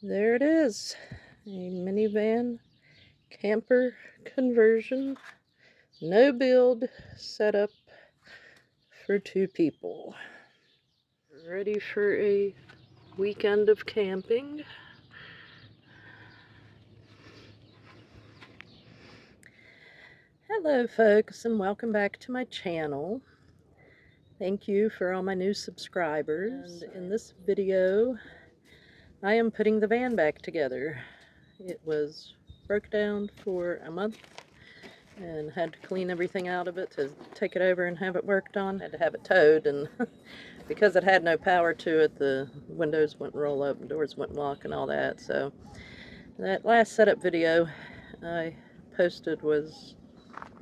There it is, a minivan camper conversion, no build setup for 2 people. Ready for a weekend of camping. Hello folks, and welcome back to my channel. Thank you for all my new subscribers. And in this video, I am putting the van back together. It was broke down for a month and had to clean everything out of it to take it over and have it worked on. Had to have it towed, and because it had no power to it, the windows wouldn't roll up, doors wouldn't lock, and all that. So that last setup video I posted was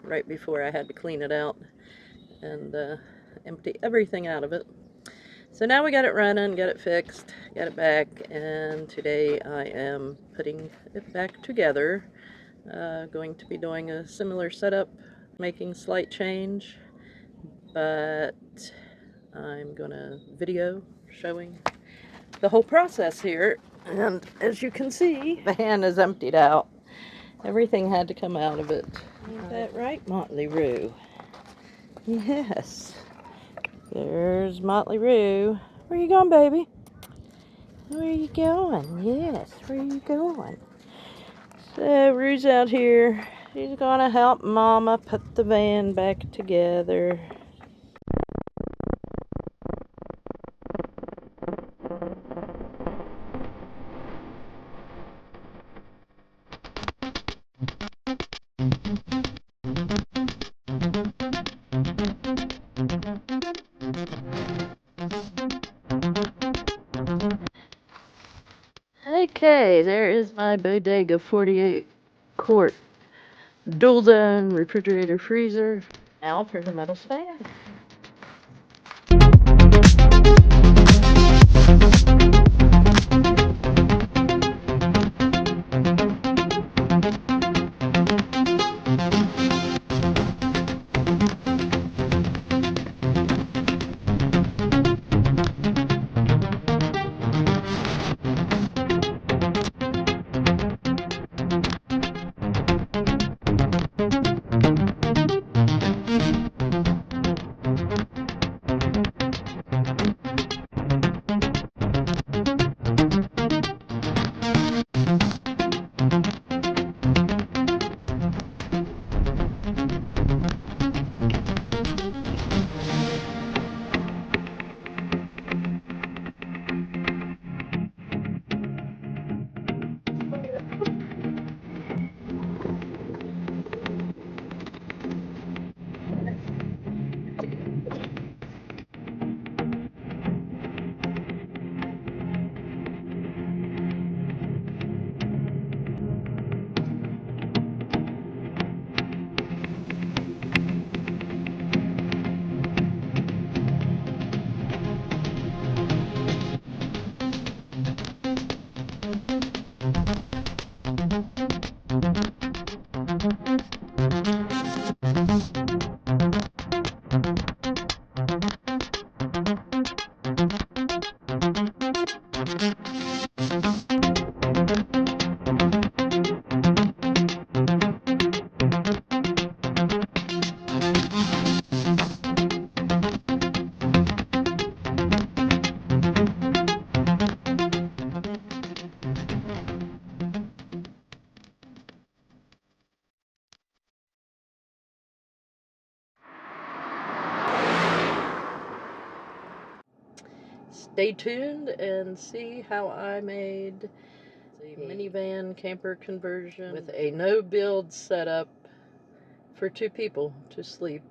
right before I had to clean it out and empty everything out of it. So now we got it running, got it fixed, got it back, and today I am putting it back together. Going to be doing a similar setup, making slight change, but I'm gonna video showing the whole process here. And as you can see, the van is emptied out. Everything had to come out of it. Ain't that right, Motley Rue? Yes. There's Motley Rue. Where you going, baby? Where you going? Yes, where you going? So, Rue's out here. She's gonna help Mama put the van back together. Okay, there is my bodega 48 quart dual zone refrigerator freezer. Now for the metal stand. Stay tuned and see how I made a minivan camper conversion with a no-build setup for 2 people to sleep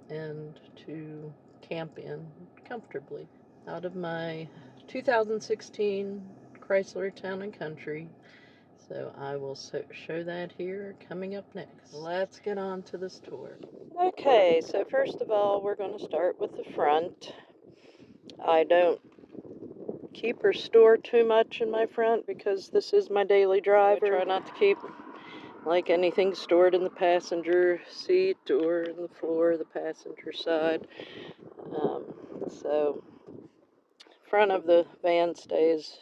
and to camp in comfortably. Out of my 2016 Chrysler Town and Country. So I will show that here coming up next. Let's get on to this tour. Okay, so first of all, we're going to start with the front. I don't keep or store too much in my front because this is my daily driver. I try not to keep like anything stored in the passenger seat or in the floor of the passenger side. So front of the van stays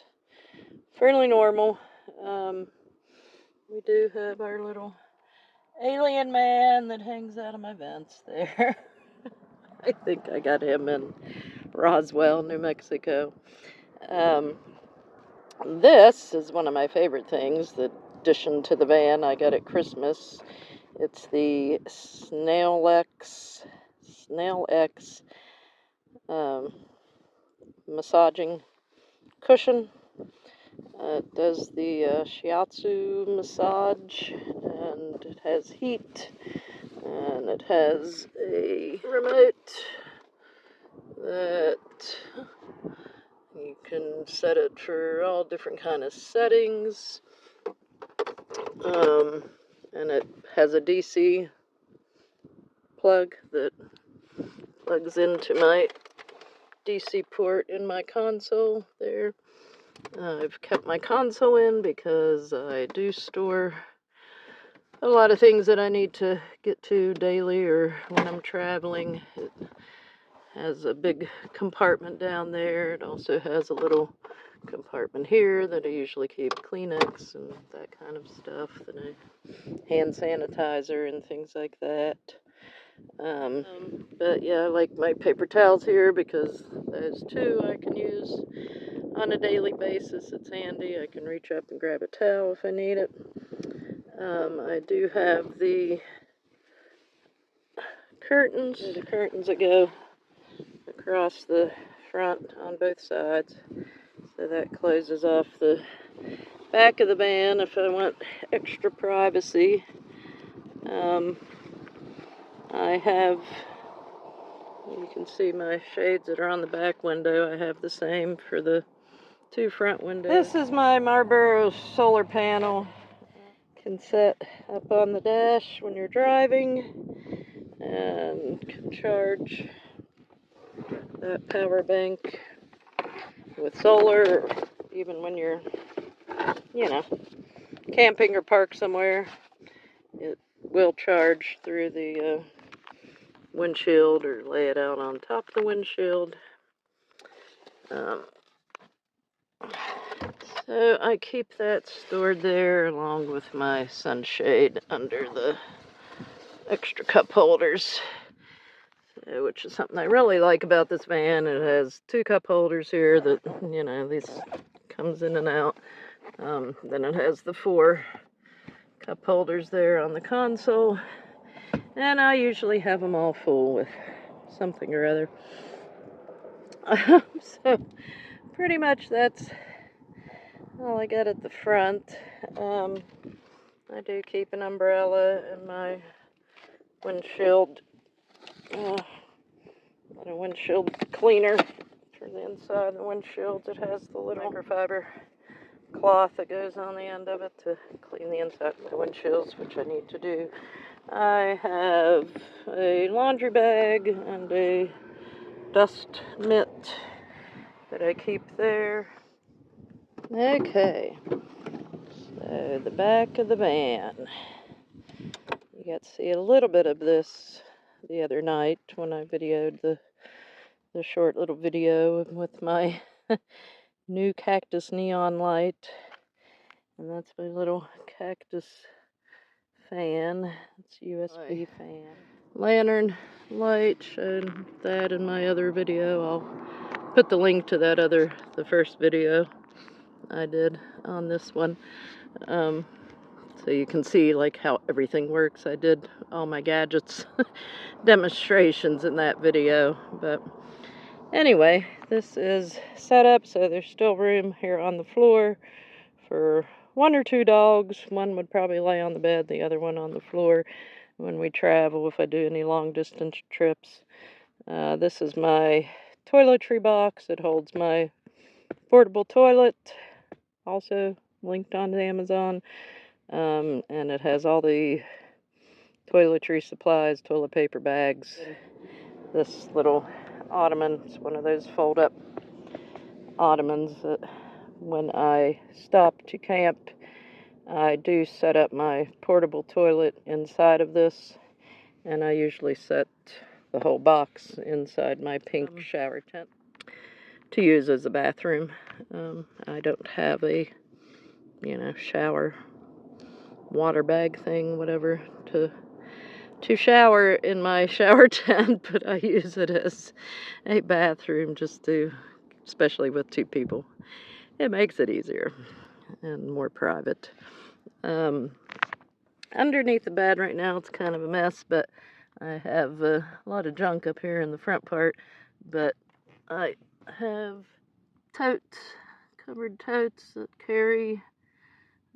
fairly normal. We do have our little alien man that hangs out of my vents there. I think I got him in Roswell, New Mexico. This is one of my favorite things, the addition to the van I got at Christmas. It's the Snail X massaging cushion. It does the shiatsu massage, and it has heat, and it has a remote that you can set it for all different kind of settings, and it has a DC plug that plugs into my DC port in my console there. I've kept my console in because I do store a lot of things that I need to get to daily or when I'm traveling. It has a big compartment down there. It also has a little compartment here that I usually keep Kleenex and that kind of stuff, that I hand sanitizer and things like that. But yeah, I like my paper towels here because those too I can use on a daily basis. It's handy. I can reach up and grab a towel if I need it. I do have the curtains that go across the front on both sides. So that closes off the back of the van if I want extra privacy. I have, you can see my shades that are on the back window. I have the same for the two front windows. This is my Marlboro solar panel. Can set up on the dash when you're driving, and can charge that power bank with solar, or even when you're, camping or parked somewhere. It will charge through the windshield, or lay it out on top of the windshield. So I keep that stored there along with my sunshade under the extra cup holders, which is something I really like about this van. It has two cup holders here that, this comes in and out. Then it has the 4 cup holders there on the console, and I usually have them all full with something or other. So pretty much that's all I got at the front. I do keep an umbrella in my windshield, a windshield cleaner for the inside of the windshields. It has the little microfiber cloth that goes on the end of it to clean the inside of my windshields, which I need to do. I have a laundry bag and a dust mitt that I keep there. Okay, so the back of the van. You got to see a little bit of this the other night when I videoed the short little video with my new cactus neon light. And that's my little cactus fan. It's a USB fan. Lantern light, showed that in my other video. I'll put the link to that the first video I did on this one. So you can see like how everything works. I did all my gadgets demonstrations in that video. But anyway, this is set up so there's still room here on the floor for 1 or 2 dogs. One would probably lay on the bed, the other one on the floor when we travel, if I do any long distance trips. This is my toiletry box. It holds my portable toilet, also linked on Amazon. And it has all the toiletry supplies, toilet paper bags. This little ottoman, it's one of those fold-up ottomans that when I stop to camp, I do set up my portable toilet inside of this, and I usually set the whole box inside my pink shower tent to use as a bathroom. I don't have a you know, shower water bag thing, whatever, to shower in my shower tent, but I use it as a bathroom just to, especially with 2 people. It makes it easier and more private. Underneath the bed right now, it's kind of a mess, but I have a lot of junk up here in the front part, but I have totes, covered totes that carry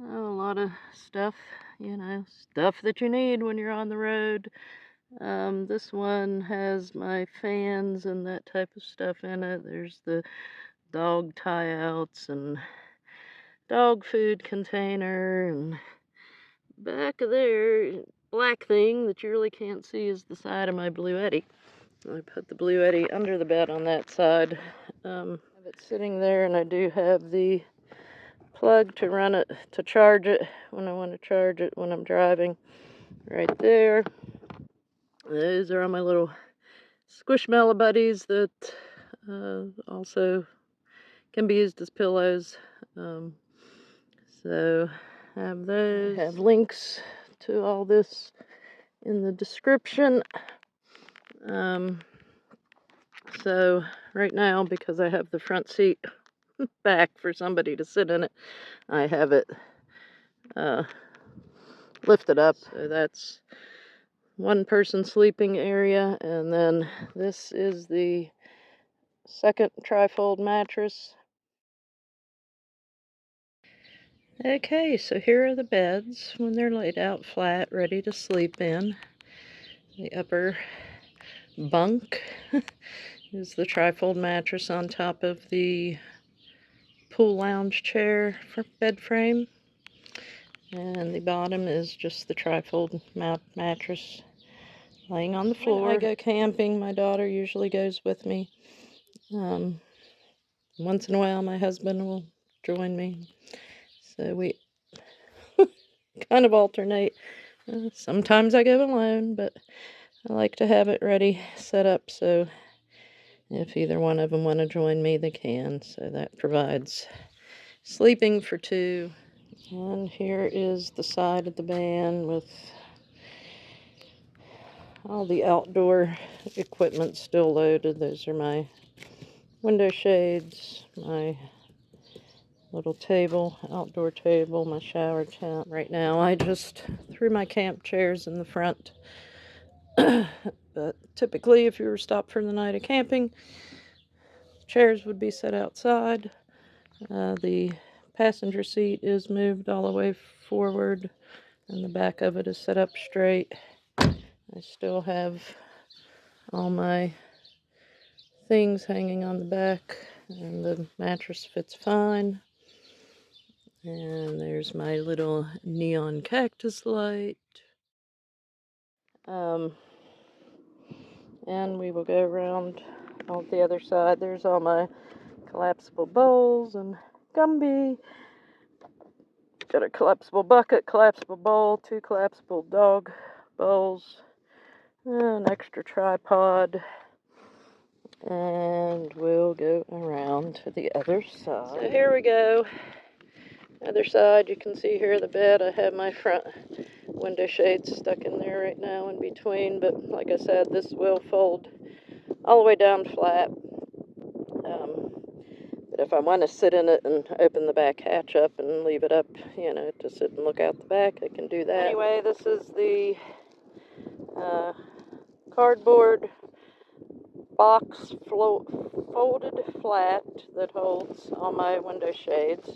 a lot of stuff, you know, stuff that you need when you're on the road. This one has my fans and that type of stuff in it. There's the dog tie-outs and dog food container, and back of there, black thing that you really can't see is the side of my Bluetti. I put the Bluetti under the bed on that side. I have it sitting there, and I do have the plug to run it, to charge it when I want to charge it when I'm driving, right there. Those are all my little squishmallow buddies that also can be used as pillows. So I have those. I have links to all this in the description. So right now, because I have the front seat back for somebody to sit in it, I have it lifted up. So that's one person sleeping area, and then this is the second trifold mattress. Okay, so here are the beds when they're laid out flat, ready to sleep in. The upper bunk is the trifold mattress on top of the pool lounge chair for bed frame. And the bottom is just the trifold mattress laying on the floor. When I go camping, my daughter usually goes with me. Once in a while, my husband will join me. So we kind of alternate. Sometimes I go alone, but I like to have it ready, set up, so if either one of them want to join me, they can. So that provides sleeping for 2. And here is the side of the van with all the outdoor equipment still loaded. Those are my window shades, my little table, outdoor table, my shower tent. Right now I just threw my camp chairs in the front. But typically if you were stopped for the night of camping, chairs would be set outside. The passenger seat is moved all the way forward, and the back of it is set up straight. I still have all my things hanging on the back, and the mattress fits fine. And there's my little neon cactus light. And we will go around on the other side. There's all my collapsible bowls and Gumby. Got a collapsible bucket, collapsible bowl, 2 collapsible dog bowls, an extra tripod, and we'll go around to the other side. So here we go. Other side, you can see here the bed. I have my front window shades stuck in there right now in between, but like I said, this will fold all the way down flat. But if I want to sit in it and open the back hatch up and leave it up, you know, to sit and look out the back, I can do that. Anyway, this is the cardboard box folded flat that holds all my window shades,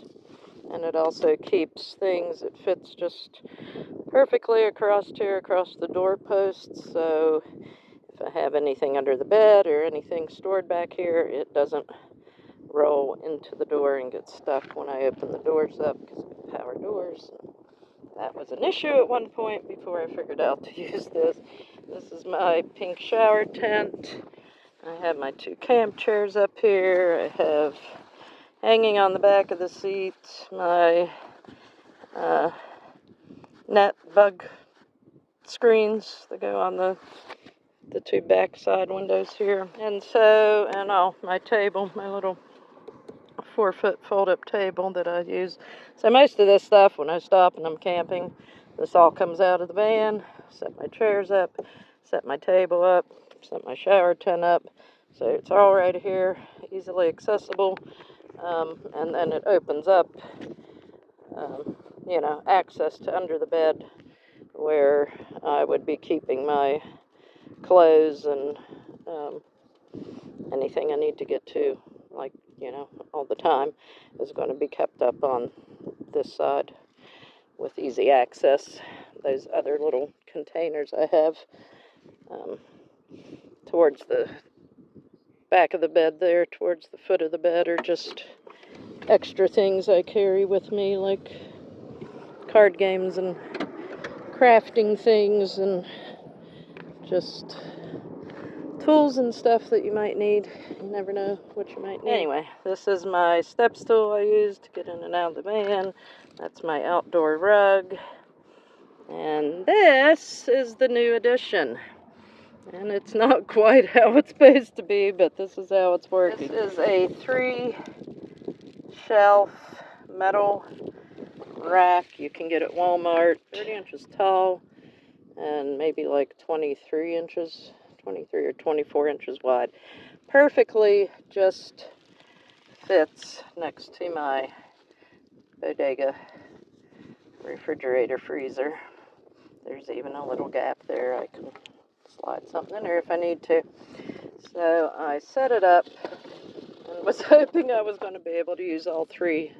and it also keeps things. It fits just perfectly across here, across the doorposts, so if I have anything under the bed or anything stored back here, it doesn't roll into the door and get stuck when I open the doors up, because I have power doors. That was an issue at one point before I figured out to use this. This is my pink shower tent. I have my 2 camp chairs up here. I have, hanging on the back of the seat, my net bug screens that go on the 2 back side windows here. And so, and my table, my little 4-foot fold-up table that I use. So most of this stuff, when I stop and I'm camping, this all comes out of the van. Set my chairs up, set my table up, set my shower tin up. So it's all right here, easily accessible. And then it opens up, you know, access to under the bed where I would be keeping my clothes and anything I need to get to, like, you know, all the time, is going to be kept up on this side with easy access. Those other little containers I have towards the back of the bed there, towards the foot of the bed, are just extra things I carry with me, like card games and crafting things and just tools and stuff that you might need. You never know what you might need. Anyway, this is my step stool I use to get in and out of the van. That's my outdoor rug. And this is the new addition. And it's not quite how it's supposed to be, but this is how it's working. This is a 3-shelf metal rack you can get at Walmart, 30 inches tall and maybe like 23 or 24 inches wide. Perfectly just fits next to my bodega refrigerator freezer. There's even a little gap there. I can slide something in there if I need to. So I set it up and was hoping I was going to be able to use all 3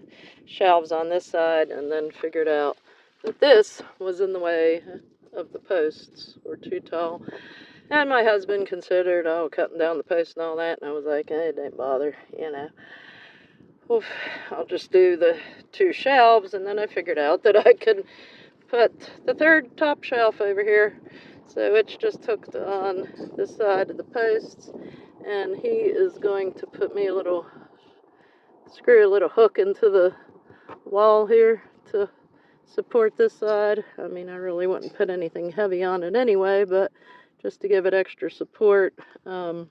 shelves on this side, and then figured out that this was in the way of the posts, were too tall. And my husband considered, cutting down the post and all that, and I was like, it ain't bother, you know. Oof, I'll just do the 2 shelves, and then I figured out that I could put the 3rd top shelf over here, so it's just hooked on this side of the posts, and he is going to put me screw a little hook into the wall here to support this side. I mean, I really wouldn't put anything heavy on it anyway, but just to give it extra support. My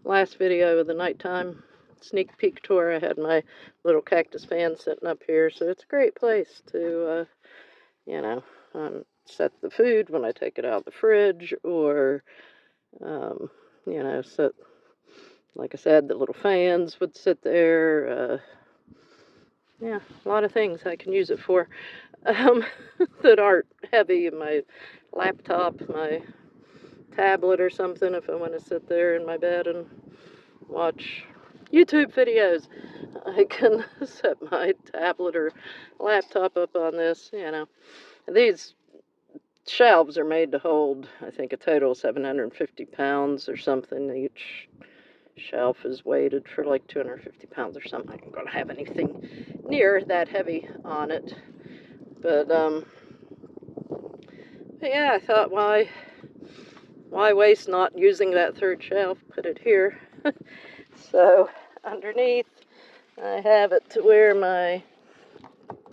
last video of the nighttime sneak peek tour, I had my little cactus fan sitting up here, so it's a great place to, you know, set the food when I take it out of the fridge, or, you know, like I said, the little fans would sit there. Yeah, a lot of things I can use it for that aren't heavy. My laptop, my tablet or something, if I want to sit there in my bed and watch YouTube videos, I can set my tablet or laptop up on this, you know. These shelves are made to hold, I think, a total of 750 pounds or something. Each shelf is weighted for like 250 pounds or something. I ain't gonna have anything near that heavy on it. But yeah, I thought, why waste not using that 3rd shelf? Put it here. So underneath, I have it to where my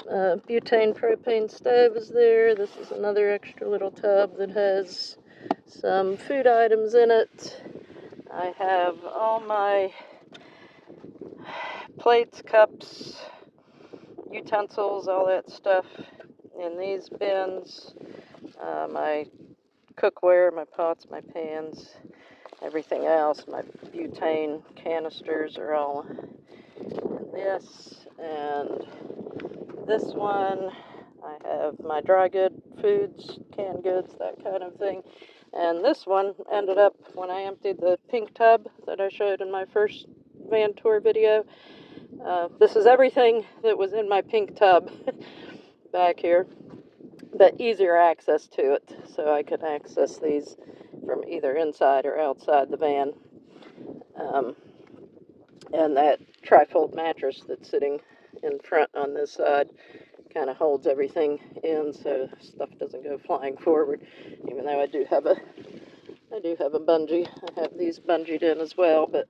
butane propane stove is there. This is another extra little tub that has some food items in it. I have all my plates, cups, utensils, all that stuff in these bins. My cookware, my pots, my pans, everything else. My butane canisters are all in this. And this one, I have my dry good foods, canned goods, that kind of thing. And this one ended up, when I emptied the pink tub that I showed in my first van tour video, this is everything that was in my pink tub back here, but easier access to it, so I could access these from either inside or outside the van. And that trifold mattress that's sitting in front on this side kind of holds everything in, so stuff doesn't go flying forward, even though I do have a bungee. I have these bungeed in as well, but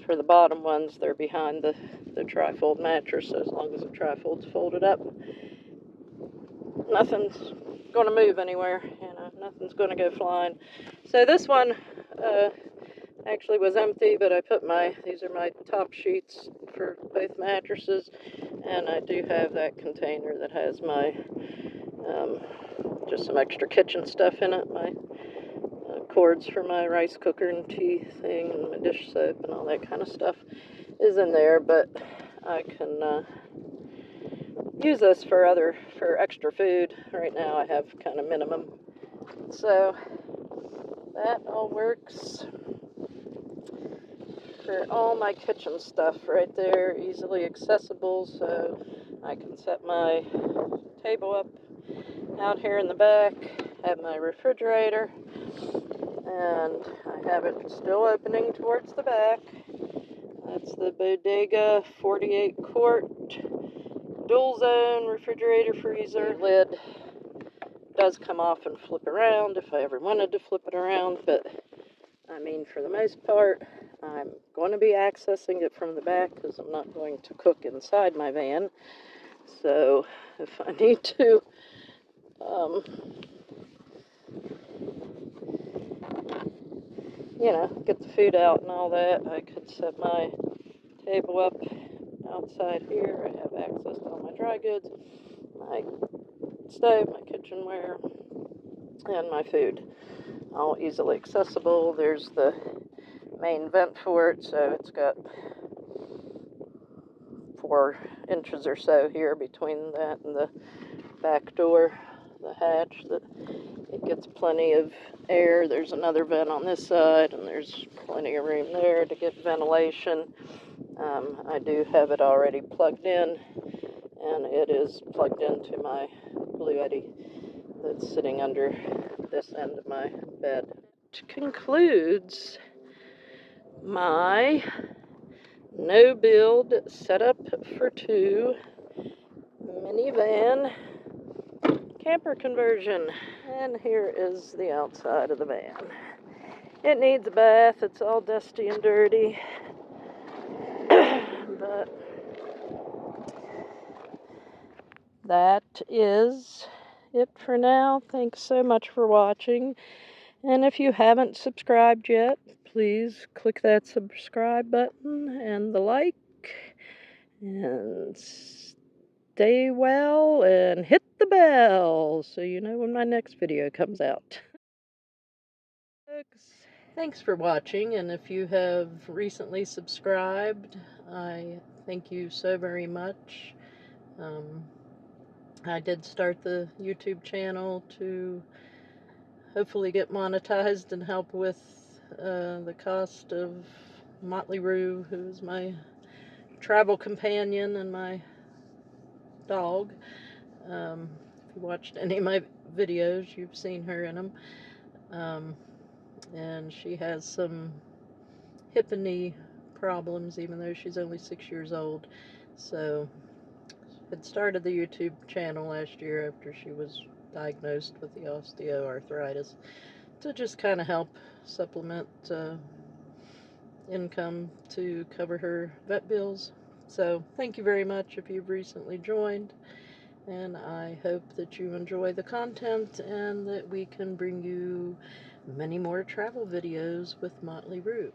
for the bottom ones, they're behind the trifold mattress, so as long as the trifold's folded up, nothing's going to move anywhere, you know, nothing's going to go flying. So this one, actually was empty, but I put these are my top sheets for both mattresses, and I do have that container that has my, just some extra kitchen stuff in it, my cords for my rice cooker and tea thing, and my dish soap and all that kind of stuff is in there, but I can use this for extra food. Right now I have kind of minimum, so that all works for all my kitchen stuff right there, easily accessible, so I can set my table up out here in the back, have my refrigerator, and I have it still opening towards the back. That's the Bodega 48 quart dual zone refrigerator freezer. The lid does come off and flip around if I ever wanted to flip it around, but I mean, for the most part, I'm going to be accessing it from the back because I'm not going to cook inside my van. So if I need to you know, get the food out and all that, I could set my table up outside here. I have access to all my dry goods, my stove, my kitchenware, and my food, all easily accessible. There's the main vent for it, so it's got 4 inches or so here between that and the back door, the hatch, that it gets plenty of air. There's another vent on this side, and there's plenty of room there to get ventilation. I do have it already plugged in, and it is plugged into my Bluetick that's sitting under this end of my bed. Which concludes my no-build setup for 2 minivan camper conversion. And here is the outside of the van. It needs a bath. It's all dusty and dirty. But that is it for now. Thanks so much for watching. And if you haven't subscribed yet, please click that subscribe button and the like. And stay well and hit the bell so you know when my next video comes out. Thanks for watching, and if you have recently subscribed, I thank you so very much. I did start the YouTube channel to hopefully get monetized and help with the cost of Motley Rue, who's my travel companion and my dog. If you watched any of my videos, you've seen her in them. And she has some hip and knee problems, even though she's only 6 years old. So I had started the YouTube channel last year after she was diagnosed with the osteoarthritis to just kind of help supplement income to cover her vet bills. So thank you very much if you've recently joined, and I hope that you enjoy the content and that we can bring you many more travel videos with Motley Rue.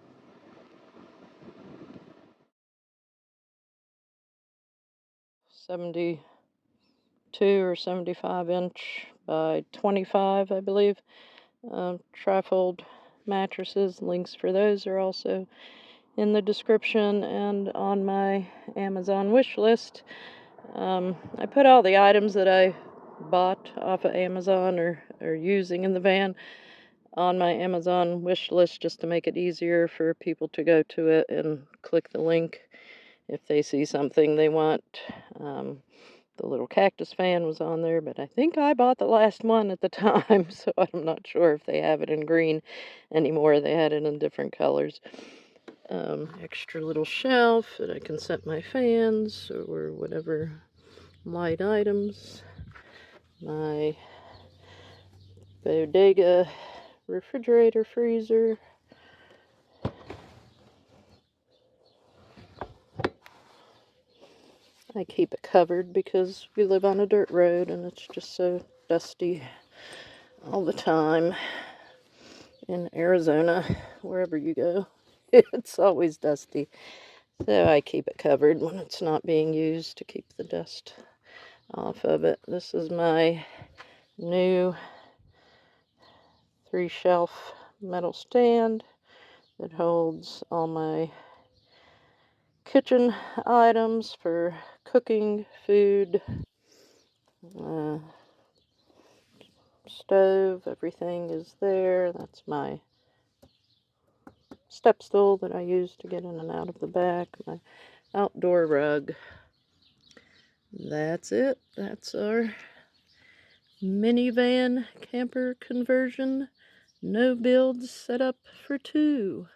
72 or 75 inch by 25, I believe, trifold mattresses. Links for those are also in the description and on my Amazon wish list. I put all the items that I bought off of Amazon or using in the van on my Amazon wish list just to make it easier for people to go to it and click the link if they see something they want. The little cactus fan was on there, but I think I bought the last one at the time, so I'm not sure if they have it in green anymore. They had it in different colors. Extra little shelf that I can set my fans or whatever light items. My Bodega refrigerator freezer. I keep it covered because we live on a dirt road and it's just so dusty all the time in Arizona, wherever you go. It's always dusty. So I keep it covered when it's not being used to keep the dust off of it. This is my new 3-shelf metal stand that holds all my kitchen items for cooking food, stove, everything is there. That's my step stool that I use to get in and out of the back, my outdoor rug. That's it. That's our minivan camper conversion. No builds set up for 2.